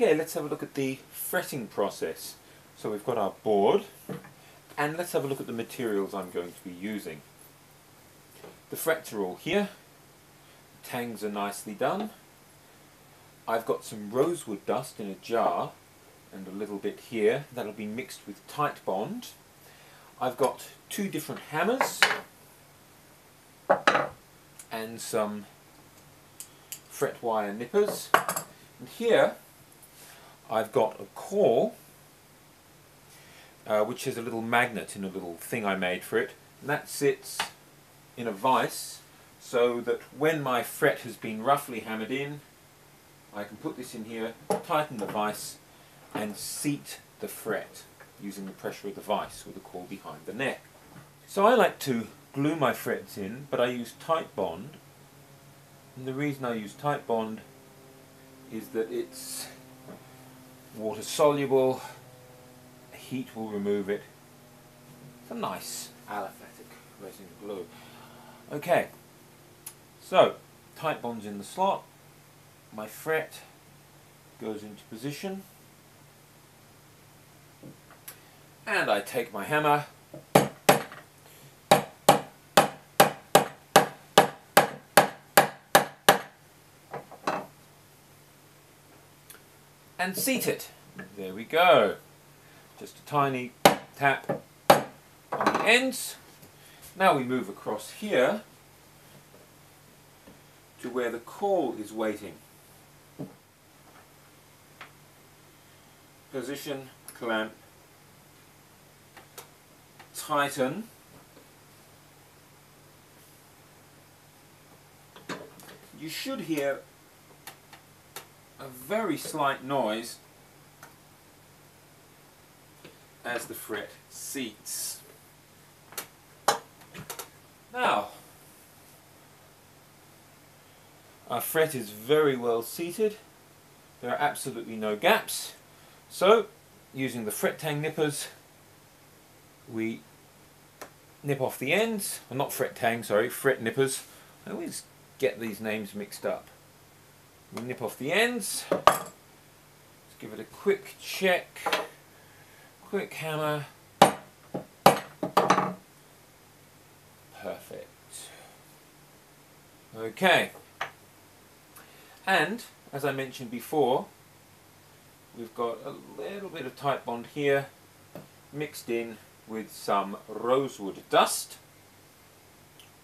Okay, let's have a look at the fretting process. So we've got our board, and let's have a look at the materials I'm going to be using. The frets are all here, the tangs are nicely done. I've got some rosewood dust in a jar and a little bit here that'll be mixed with Titebond. I've got two different hammers and some fret wire nippers, and here I've got a core which has a little magnet in a little thing I made for it, and that sits in a vise so that when my fret has been roughly hammered in, I can put this in here, tighten the vise and seat the fret using the pressure of the vise with the core behind the neck. So I like to glue my frets in, but I use Titebond, and the reason I use Titebond is that it's water soluble, heat will remove it. It's a nice aliphatic resin glue. Okay, so Titebond's in the slot, my fret goes into position, and I take my hammer and seat it. There we go. Just a tiny tap on the ends. Now we move across here to where the caul is waiting. Position, clamp, tighten. You should hear a very slight noise as the fret seats. Now, our fret is very well seated. There are absolutely no gaps. So, using the fret tang nippers, we nip off the ends. Well, not fret tang, sorry, fret nippers. I always get these names mixed up. We nip off the ends. Let's give it a quick check. Quick hammer. Perfect. Okay. And, as I mentioned before, we've got a little bit of Titebond here mixed in with some rosewood dust.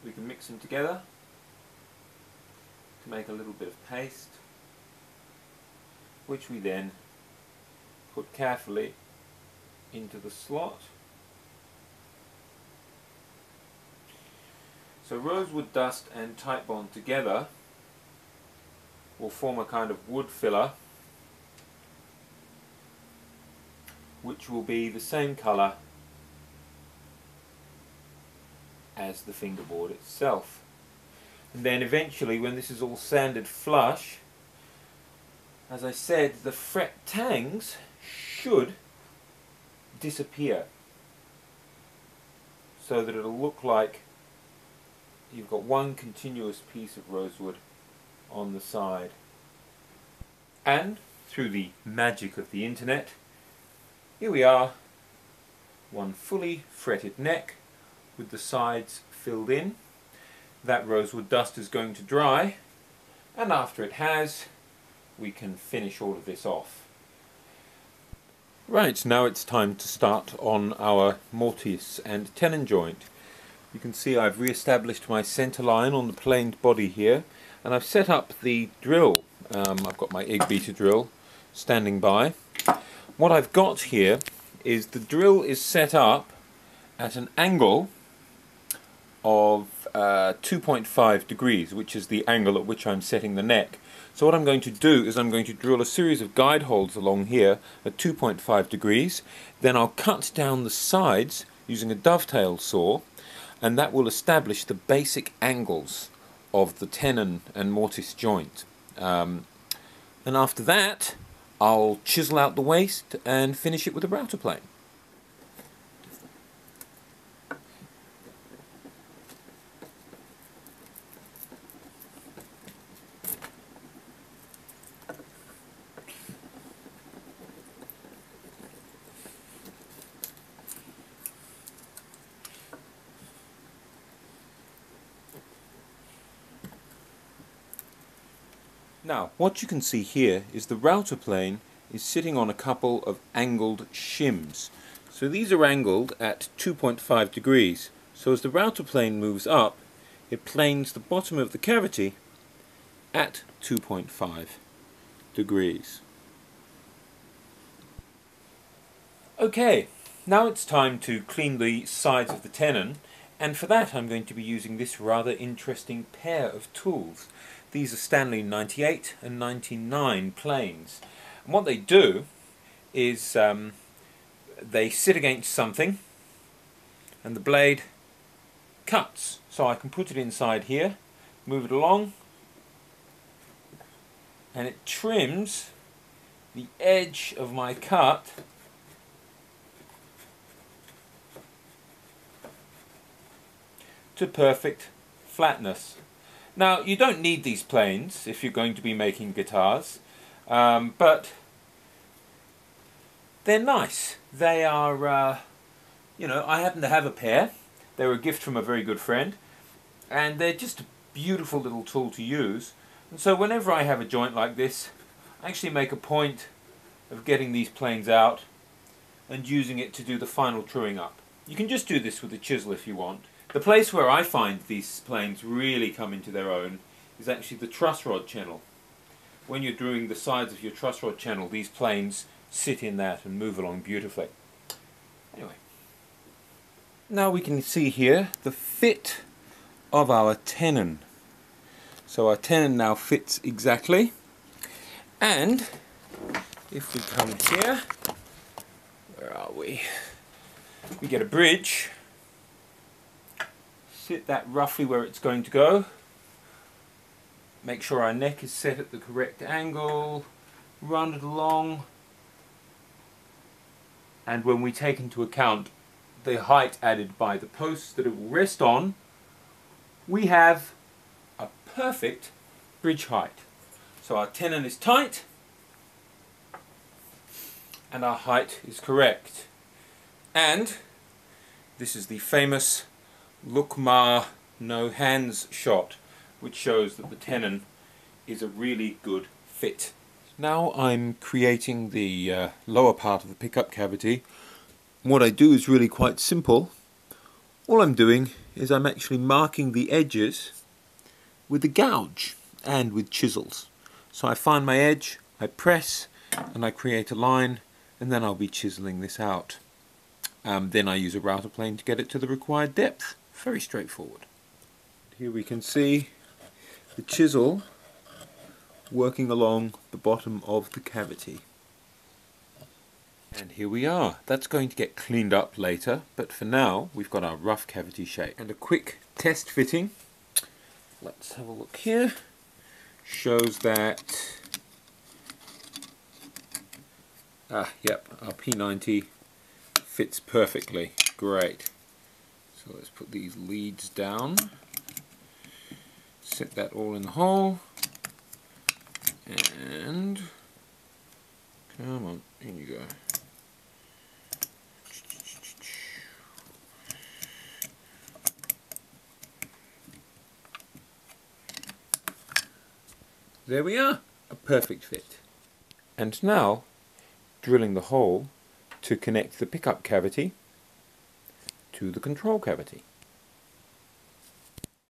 We can mix them together to make a little bit of paste, which we then put carefully into the slot. So rosewood dust and Titebond together will form a kind of wood filler which will be the same colour as the fingerboard itself. And then eventually, when this is all sanded flush, as I said, the fret tangs should disappear so that it'll look like you've got one continuous piece of rosewood on the side. And through the magic of the internet, here we are, one fully fretted neck with the sides filled in. That rosewood dust is going to dry, and after it has, we can finish all of this off. Right, now it's time to start on our mortise and tenon joint. You can see I've re-established my centre line on the planed body here, and I've set up the drill. I've got my egg beater drill standing by. What I've got here is the drill is set up at an angle of 2.5 degrees, which is the angle at which I'm setting the neck. So what I'm going to do is I'm going to drill a series of guide holes along here at 2.5 degrees, then I'll cut down the sides using a dovetail saw, and that will establish the basic angles of the tenon and mortise joint. And after that, I'll chisel out the waste and finish it with a router plane. Now, what you can see here is the router plane is sitting on a couple of angled shims. So these are angled at 2.5 degrees. So as the router plane moves up, it planes the bottom of the cavity at 2.5 degrees. Okay, now it's time to clean the sides of the tenon, and for that I'm going to be using this rather interesting pair of tools. These are Stanley 98 and 99 planes. And what they do is they sit against something and the blade cuts. So I can put it inside here, move it along, and it trims the edge of my cut to perfect flatness. Now, you don't need these planes if you're going to be making guitars, but they're nice. They are, you know, I happen to have a pair. They were a gift from a very good friend, and they're just a beautiful little tool to use. And so whenever I have a joint like this, I actually make a point of getting these planes out and using it to do the final truing up. You can just do this with a chisel if you want. The place where I find these planes really come into their own is actually the truss rod channel. When you're doing the sides of your truss rod channel, these planes sit in that and move along beautifully. Anyway, now we can see here the fit of our tenon. So our tenon now fits exactly, and if we come here, where are we? We get a bridge. Sit that roughly where it's going to go. Make sure our neck is set at the correct angle. Run it along. And when we take into account the height added by the posts that it will rest on, we have a perfect bridge height. So our tenon is tight and our height is correct. And this is the famous look ma no hands shot, which shows that the tenon is a really good fit. Now I'm creating the lower part of the pickup cavity. What I do is really quite simple. All I'm doing is I'm actually marking the edges with a gouge and with chisels. So I find my edge, I press, and I create a line, and then I'll be chiseling this out. Then I use a router plane to get it to the required depth. Very straightforward. Here we can see the chisel working along the bottom of the cavity. And here we are. That's going to get cleaned up later, but for now we've got our rough cavity shape. And a quick test fitting, let's have a look here, shows that yep, our P90 fits perfectly. Great. So let's put these leads down, set that all in the hole, and come on, in you go. There we are, a perfect fit. And now, drilling the hole to connect the pickup cavity to the control cavity.